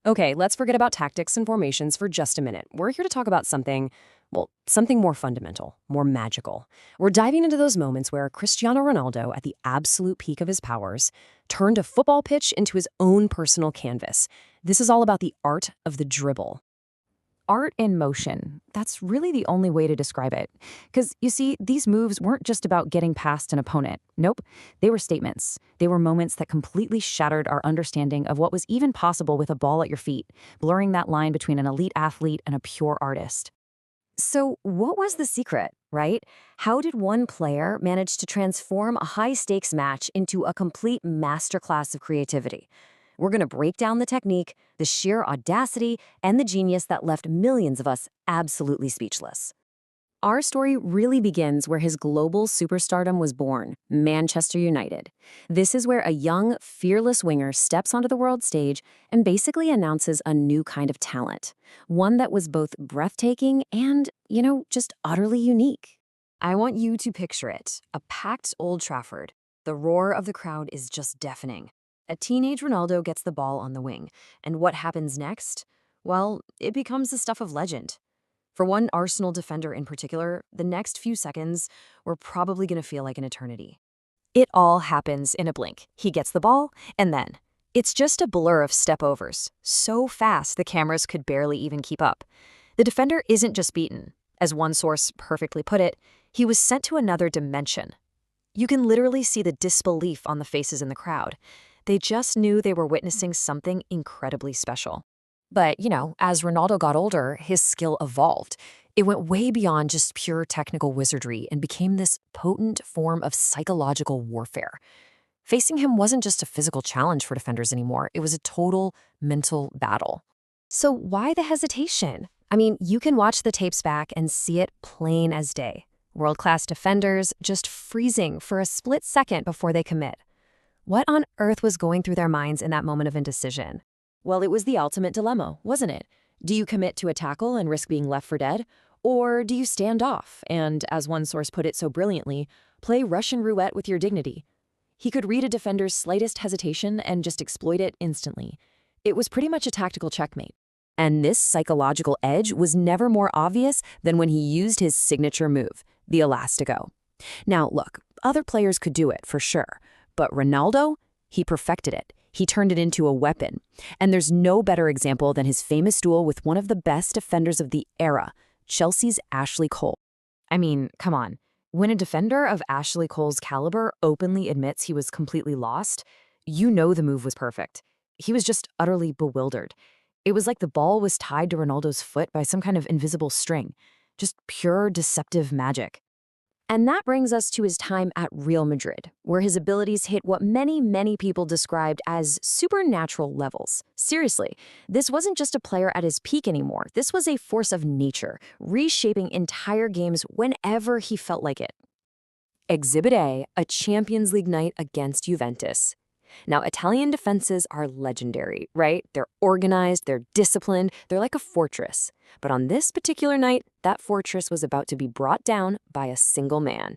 Okay, let's forget about tactics and formations for just a minute. We're here to talk about something, well, something more fundamental, more magical. We're diving into those moments where Cristiano Ronaldo, at the absolute peak of his powers, turned a football pitch into his own personal canvas. This is all about the art of the dribble. Art in motion. That's really the only way to describe it. Because, you see, these moves weren't just about getting past an opponent. Nope. They were statements. They were moments that completely shattered our understanding of what was even possible with a ball at your feet, blurring that line between an elite athlete and a pure artist. So, what was the secret, right? How did one player manage to transform a high stakes match into a complete masterclass of creativity? We're going to break down the technique, the sheer audacity, and the genius that left millions of us absolutely speechless. Our story really begins where his global superstardom was born, Manchester United. This is where a young, fearless winger steps onto the world stage and basically announces a new kind of talent, one that was both breathtaking and, just utterly unique. I want you to picture it, a packed Old Trafford. The roar of the crowd is just deafening. A teenage Ronaldo gets the ball on the wing, and what happens next? Well, it becomes the stuff of legend. For one Arsenal defender in particular, the next few seconds were probably going to feel like an eternity. It all happens in a blink. He gets the ball, and then it's just a blur of step-overs, so fast the cameras could barely even keep up. The defender isn't just beaten. As one source perfectly put it, he was sent to another dimension. You can literally see the disbelief on the faces in the crowd. They just knew they were witnessing something incredibly special. But, as Ronaldo got older, his skill evolved. It went way beyond just pure technical wizardry and became this potent form of psychological warfare. Facing him wasn't just a physical challenge for defenders anymore, it was a total mental battle. So why the hesitation? I mean, you can watch the tapes back and see it plain as day. World-class defenders just freezing for a split second before they commit. What on earth was going through their minds in that moment of indecision? Well, it was the ultimate dilemma, wasn't it? Do you commit to a tackle and risk being left for dead? Or do you stand off and, as one source put it so brilliantly, play Russian roulette with your dignity? He could read a defender's slightest hesitation and just exploit it instantly. It was pretty much a tactical checkmate. And this psychological edge was never more obvious than when he used his signature move, the Elastico. Now, look, other players could do it, for sure. But Ronaldo, he perfected it. He turned it into a weapon. And there's no better example than his famous duel with one of the best defenders of the era, Chelsea's Ashley Cole. I mean, come on. When a defender of Ashley Cole's caliber openly admits he was completely lost, you know the move was perfect. He was just utterly bewildered. It was like the ball was tied to Ronaldo's foot by some kind of invisible string. Just pure deceptive magic. And that brings us to his time at Real Madrid, where his abilities hit what many people described as supernatural levels. Seriously, this wasn't just a player at his peak anymore. This was a force of nature, reshaping entire games whenever he felt like it. Exhibit A, a Champions League night against Juventus. Now, Italian defenses are legendary, right? They're organized, they're disciplined, they're like a fortress. But on this particular night, that fortress was about to be brought down by a single man.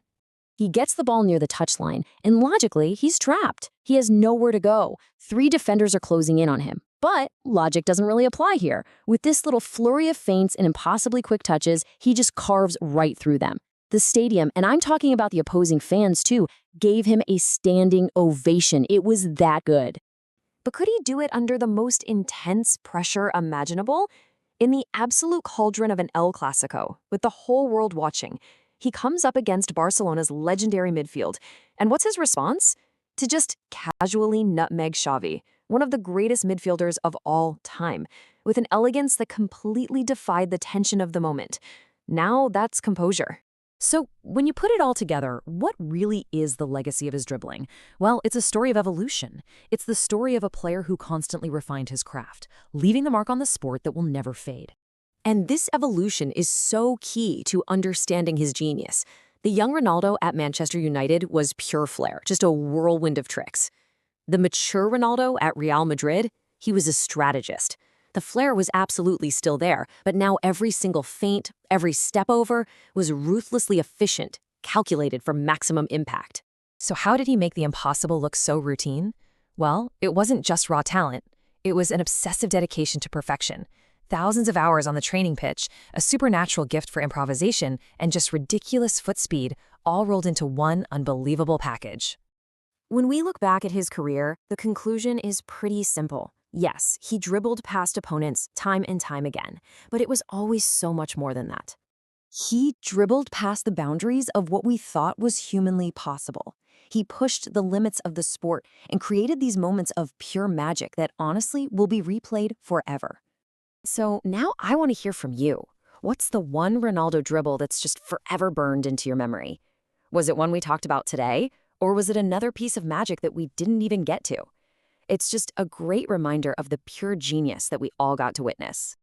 He gets the ball near the touchline, and logically, he's trapped. He has nowhere to go. 3 defenders are closing in on him. But logic doesn't really apply here. With this little flurry of feints and impossibly quick touches, he just carves right through them. The stadium, and I'm talking about the opposing fans too, gave him a standing ovation. It was that good. But could he do it under the most intense pressure imaginable? In the absolute cauldron of an El Clasico, with the whole world watching, he comes up against Barcelona's legendary midfield. And what's his response? To just casually nutmeg Xavi, one of the greatest midfielders of all time, with an elegance that completely defied the tension of the moment. Now that's composure. So, when you put it all together, what really is the legacy of his dribbling? Well, it's a story of evolution. It's the story of a player who constantly refined his craft, leaving the mark on the sport that will never fade. And this evolution is so key to understanding his genius. The young Ronaldo at Manchester United was pure flair, just a whirlwind of tricks. The mature Ronaldo at Real Madrid, he was a strategist. The flair was absolutely still there, but now every single feint, every step over, was ruthlessly efficient, calculated for maximum impact. So how did he make the impossible look so routine? Well, it wasn't just raw talent. It was an obsessive dedication to perfection. Thousands of hours on the training pitch, a supernatural gift for improvisation, and just ridiculous foot speed, all rolled into one unbelievable package. When we look back at his career, the conclusion is pretty simple. Yes, he dribbled past opponents time and time again, but it was always so much more than that. He dribbled past the boundaries of what we thought was humanly possible. He pushed the limits of the sport and created these moments of pure magic that honestly will be replayed forever. So now I want to hear from you. What's the one Ronaldo dribble that's just forever burned into your memory? Was it one we talked about today? Or was it another piece of magic that we didn't even get to? It's just a great reminder of the pure genius that we all got to witness.